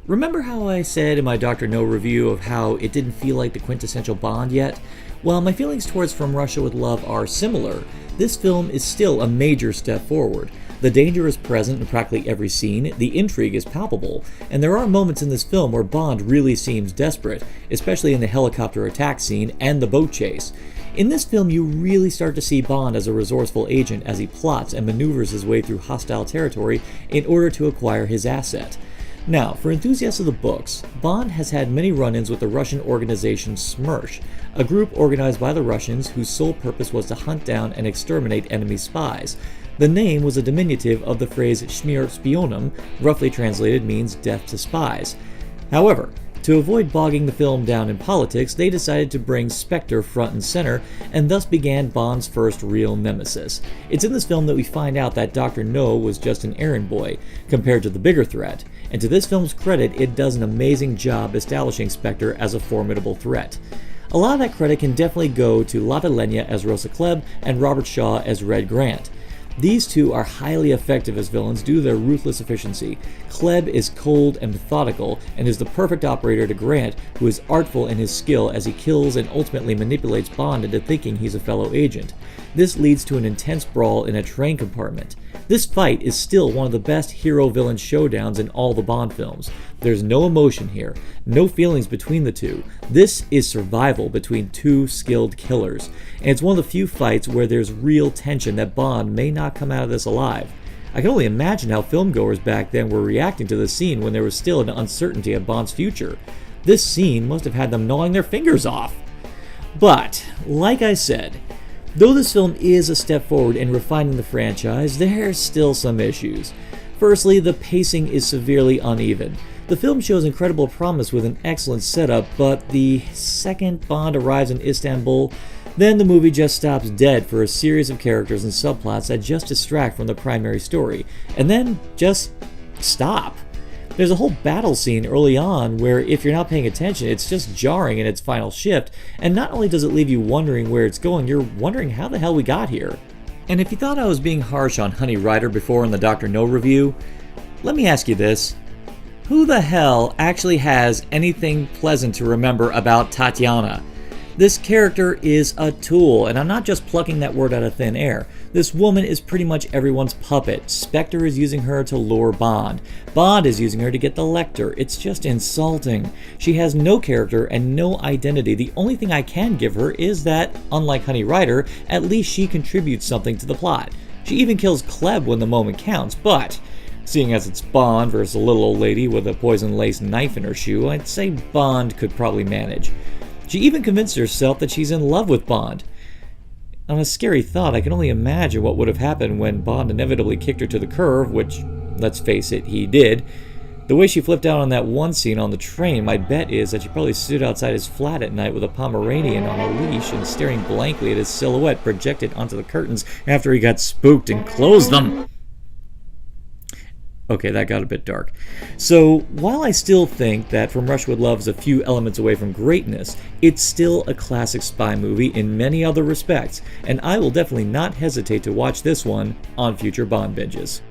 Remember how I said in my Dr. No review of how it didn't feel like the quintessential Bond yet? While my feelings towards From Russia with Love are similar, this film is still a major step forward. The danger is present in practically every scene, the intrigue is palpable, and there are moments in this film where Bond really seems desperate, especially in the helicopter attack scene and the boat chase. In this film, you really start to see Bond as a resourceful agent as he plots and maneuvers his way through hostile territory in order to acquire his asset. Now, for enthusiasts of the books, Bond has had many run-ins with the Russian organization SMERSH, a group organized by the Russians whose sole purpose was to hunt down and exterminate enemy spies. The name was a diminutive of the phrase Schmier Spionum, roughly translated means death to spies. However, to avoid bogging the film down in politics, they decided to bring Spectre front and center, and thus began Bond's first real nemesis. It's in this film that we find out that Dr. No was just an errand boy, compared to the bigger threat, and to this film's credit, it does an amazing job establishing Spectre as a formidable threat. A lot of that credit can definitely go to Lotte Lenya as Rosa Klebb and Robert Shaw as Red Grant. These two are highly effective as villains due to their ruthless efficiency. Klebb is cold and methodical, and is the perfect operator to Grant, who is artful in his skill as he kills and ultimately manipulates Bond into thinking he's a fellow agent. This leads to an intense brawl in a train compartment. This fight is still one of the best hero-villain showdowns in all the Bond films. There's no emotion here, no feelings between the two. This is survival between two skilled killers, and it's one of the few fights where there's real tension that Bond may not come out of this alive. I can only imagine how filmgoers back then were reacting to the scene when there was still an uncertainty of Bond's future. This scene must have had them gnawing their fingers off. But, like I said, though this film is a step forward in refining the franchise, there's still some issues. Firstly, the pacing is severely uneven. The film shows incredible promise with an excellent setup, but the second Bond arrives in Istanbul, then the movie just stops dead for a series of characters and subplots that just distract from the primary story, and then just stop. There's a whole battle scene early on where, if you're not paying attention, it's just jarring in its final shift, and not only does it leave you wondering where it's going, you're wondering how the hell we got here. And if you thought I was being harsh on Honey Rider before in the Dr. No review, let me ask you this. Who the hell actually has anything pleasant to remember about Tatiana? This character is a tool, and I'm not just plucking that word out of thin air. This woman is pretty much everyone's puppet. Spectre is using her to lure Bond. Bond is using her to get the Lecter. It's just insulting. She has no character and no identity. The only thing I can give her is that, unlike Honey Rider, at least she contributes something to the plot. She even kills Klebb when the moment counts, but seeing as it's Bond versus a little old lady with a poison-laced knife in her shoe, I'd say Bond could probably manage. She even convinced herself that she's in love with Bond. On a scary thought, I can only imagine what would have happened when Bond inevitably kicked her to the curb, which, let's face it, he did. The way she flipped out on that one scene on the train, my bet is that she probably stood outside his flat at night with a Pomeranian on a leash and staring blankly at his silhouette projected onto the curtains after he got spooked and closed them. Okay, that got a bit dark. So, while I still think that From Russia with Love is a few elements away from greatness, it's still a classic spy movie in many other respects, and I will definitely not hesitate to watch this one on future Bond binges.